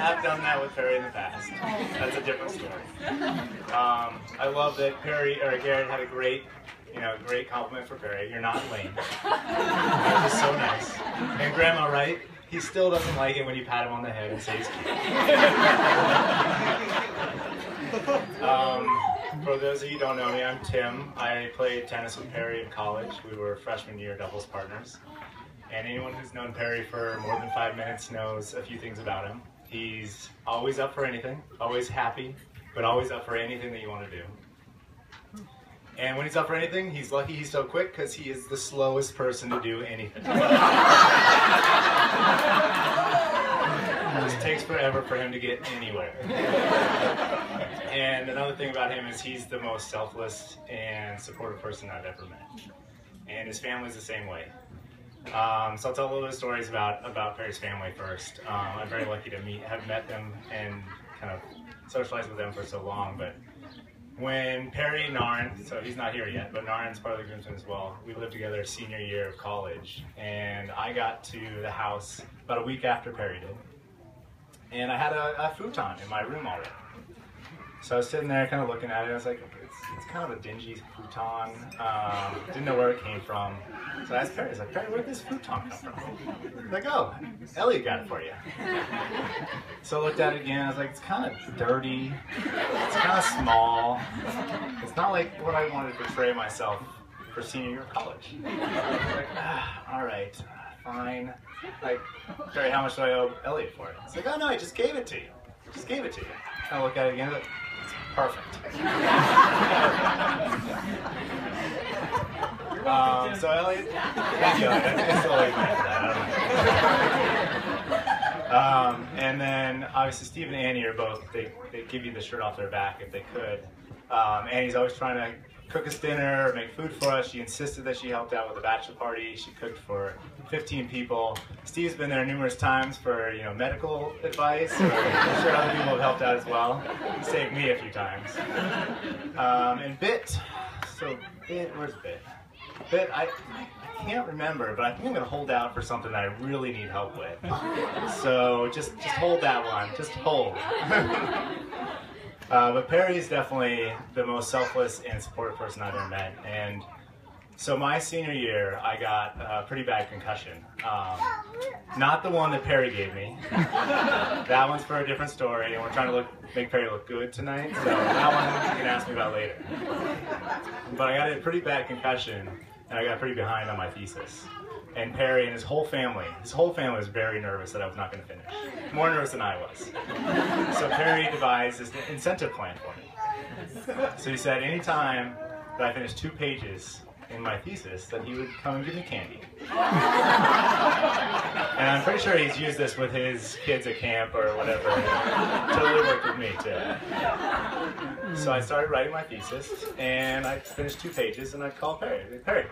have done that with Perry in the past. That's a different story. I love that Garrett had a great compliment for Perry. You're not lame. That was just so nice. And Grandma, right? He still doesn't like it when you pat him on the head and say he's cute. For those of you who don't know me, I'm Tim. I played tennis with Perry in college. We were freshman year doubles partners. And anyone who's known Perry for more than 5 minutes knows a few things about him. He's always up for anything, always happy, but always up for anything that you want to do. And when he's up for anything, he's lucky he's so quick because he is the slowest person to do anything. It just takes forever for him to get anywhere. And another thing about him is he's the most selfless and supportive person I've ever met. And his family's the same way. So I'll tell a little bit of stories about Perry's family first. I'm very lucky to have met them and kind of socialized with them for so long. But when Perry and Naren, so he's not here yet, but Naren's part of the groomsmen as well, we lived together senior year of college. And I got to the house about a week after Perry did. And I had a futon in my room already. So I was sitting there kind of looking at it. I was like, it's kind of a dingy futon. Didn't know where it came from. So I asked Perry, I was like, Perry, where did this futon come from? He's like, oh, Elliot got it for you. So I looked at it again. I was like, it's kind of dirty. It's kind of small. It's not like what I wanted to portray myself for senior year of college. I was like, all right, fine. Like, Perry, how much do I owe Elliot for it? He's like, oh no, I just gave it to you. Just gave it to you. I look at it again. Like, it's perfect. So Elliot, and then obviously Steve and Annie are both, they give you the shirt off their back if they could. Annie's always trying to cook us dinner, make food for us. She insisted that she helped out with the bachelor party. She cooked for 15 people. Steve's been there numerous times for medical advice. Or I'm sure other people have helped out as well. Saved me a few times. And Bit, so Bit, where's Bit? Bit, I can't remember, but I think I'm gonna hold out for something that I really need help with. So just hold that one. Just hold. But Perry is definitely the most selfless and supportive person I've ever met. And so my senior year, I got a pretty bad concussion. Not the one that Perry gave me. That one's for a different story, and we're trying to make Perry look good tonight. So that one you can ask me about later. But I got a pretty bad concussion, and I got pretty behind on my thesis. And Perry and his whole family was very nervous that I was not going to finish. More nervous than I was. So Perry devised this incentive plan for me. So he said anytime that I finished 2 pages in my thesis, that he would come and give me candy. And I'm pretty sure he's used this with his kids at camp or whatever. Totally worked with me too. So I started writing my thesis, and I finished 2 pages, and I called Perry. I said, Perry,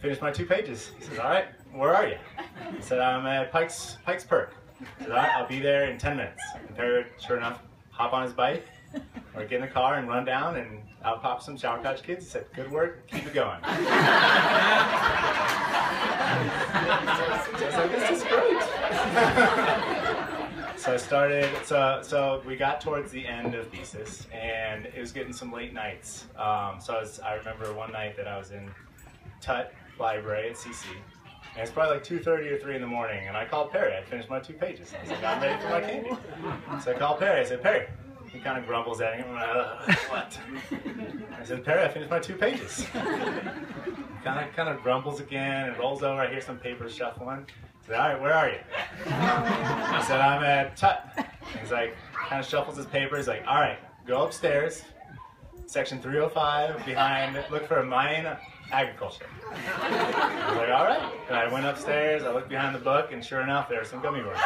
finished my 2 pages. He says, all right, where are you? I said, I'm at Pikes Perk. I said, all right, I'll be there in 10 minutes. And Perry would, sure enough, hop on his bike, or get in the car and run down, and out pop some Sour Patch Kids. He said, good work, keep it going. So I was like, this is great. So I started, so we got towards the end of thesis, and it was getting some late nights. I remember one night that I was in Tut Library at CC, and it's probably like 2:30 or 3 in the morning, and I called Perry. I'd finished my 2 pages. I was like, I'm ready for my candy. So I called Perry. I said, Perry. He kind of grumbles at me. What? I said, Perry, I finished my 2 pages. Kind of grumbles again and rolls over. I hear some papers shuffling. I said, all right, where are you? I said, I'm at Tut. He's like, kind of shuffles his papers. Like, all right, go upstairs, section 305, behind, look for mine agriculture. I was like, all right. And I went upstairs, I looked behind the book, and sure enough, there were some gummy worms.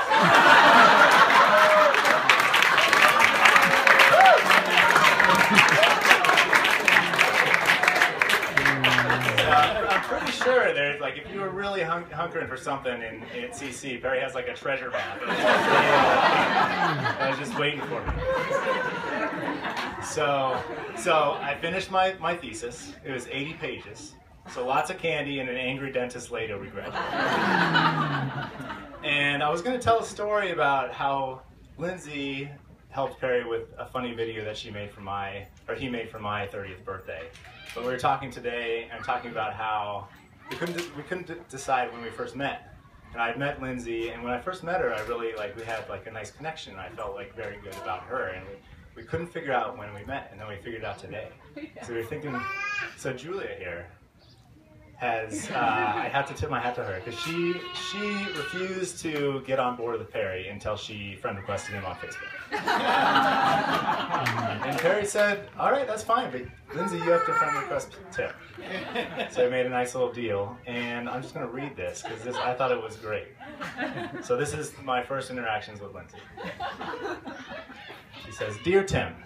I'm pretty sure there's like, if you were really hunkering for something at CC, Perry has like a treasure map. I was just waiting for me. So I finished my thesis. It was 80 pages. So lots of candy and an angry dentist later we graduated. And I was going to tell a story about how Lindsay helped Perry with a funny video that he made for my 30th birthday. But we were talking today and talking about how we couldn't decide when we first met. And I met Lindsay, and when I first met her, we had like a nice connection. I felt like very good about her, and we couldn't figure out when we met, and then we figured it out today. So we were thinking, so Julia here has, I have to tip my hat to her, because she refused to get on board with Perry until she friend requested him on Facebook. And Perry said, all right, that's fine, but Lindsay, you have to friend request Tim. So I made a nice little deal, and I'm just going to read this, because I thought it was great. So this is my first interactions with Lindsay. She says, Dear Tim,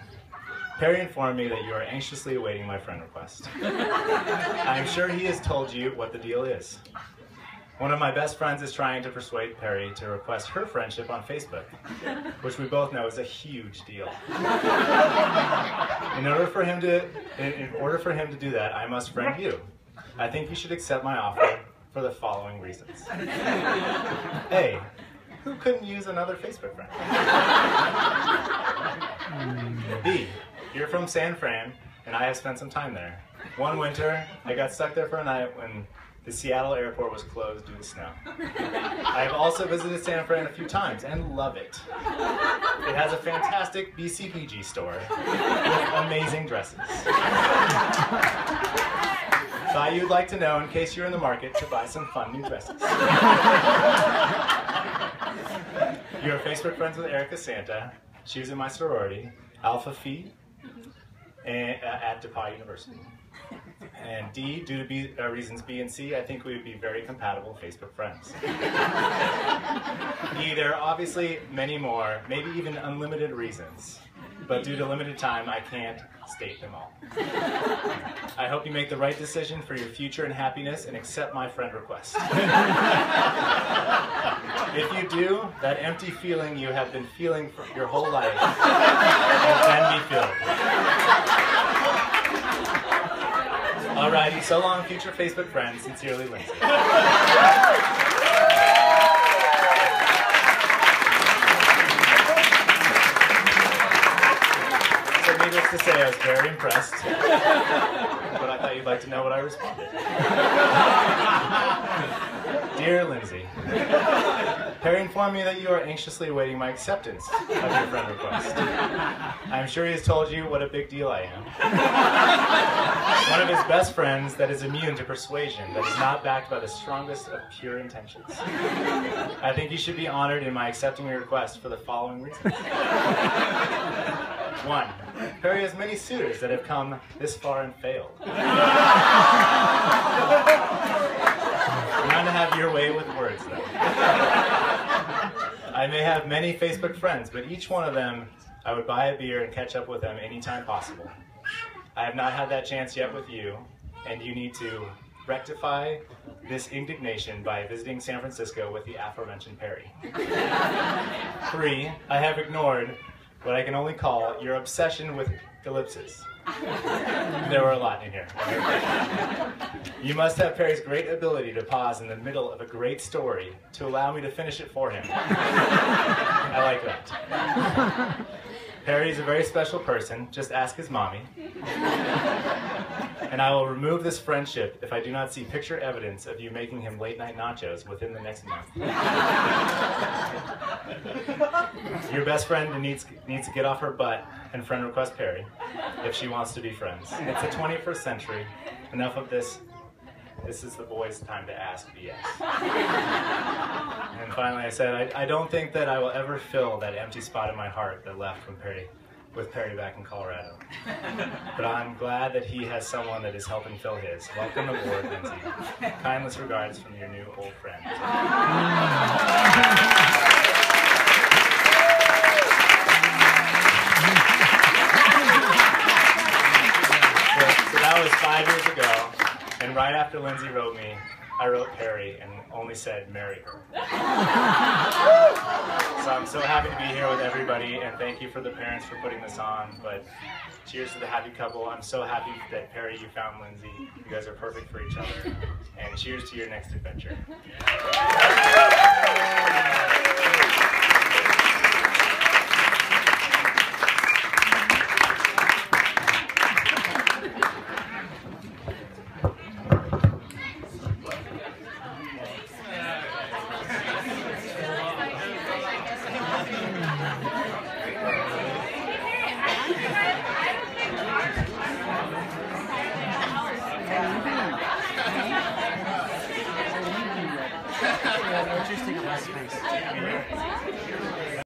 Perry informed me that you are anxiously awaiting my friend request. I am sure he has told you what the deal is. One of my best friends is trying to persuade Perry to request her friendship on Facebook, which we both know is a huge deal. In order for him to do that, I must friend you. I think you should accept my offer for the following reasons. A, who couldn't use another Facebook friend? B, you're from San Fran, and I have spent some time there. One winter, I got stuck there for a night when the Seattle airport was closed due to snow. I have also visited San Fran a few times and love it. It has a fantastic BCBG store with amazing dresses. Thought you'd like to know in case you're in the market to buy some fun new dresses. You're Facebook friends with Erica Santa. She was in my sorority, Alpha Phi, at DePauw University. And D, due to reasons B and C, I think we would be very compatible Facebook friends. E, there are obviously many more, maybe even unlimited reasons, but due to limited time, I can't state them all. I hope you make the right decision for your future and happiness and accept my friend request. If you do, that empty feeling you have been feeling for your whole life will then be filled. Alrighty, so long, future Facebook friends. Sincerely, Lindsay. So needless to say, I was very impressed, but I thought you'd like to know what I responded. Dear Lindsay, Perry informed me that you are anxiously awaiting my acceptance of your friend request. I am sure he has told you what a big deal I am. One of his best friends that is immune to persuasion, that is not backed by the strongest of pure intentions. I think you should be honored in my accepting your request for the following reasons. 1. Perry has many suitors that have come this far and failed. You're going to have your way with words, though. I may have many Facebook friends, but each one of them, I would buy a beer and catch up with them anytime possible. I have not had that chance yet with you, and you need to rectify this indignation by visiting San Francisco with the aforementioned Perry. 3, I have ignored what I can only call your obsession with ellipses. There were a lot in here. You must have Perry's great ability to pause in the middle of a great story to allow me to finish it for him. I like that. Perry is a very special person. Just ask his mommy. And I will remove this friendship if I do not see picture evidence of you making him late-night nachos within the next month. Your best friend needs to get off her butt and friend request Perry if she wants to be friends. It's the 21st century. Enough of this. This is the boys' time to ask BS. And finally I said, I don't think that I will ever fill that empty spot in my heart that left with Perry back in Colorado. But I'm glad that he has someone that is helping fill his. Welcome aboard, Lindsay. Kindest regards from your new old friend. So that was 5 years ago. And right after Lindsay wrote me, I wrote Perry and only said, marry her. So I'm so happy to be here with everybody, and thank you for the parents for putting this on. But cheers to the happy couple. I'm so happy that, Perry, you found Lindsay. You guys are perfect for each other. And cheers to your next adventure. space.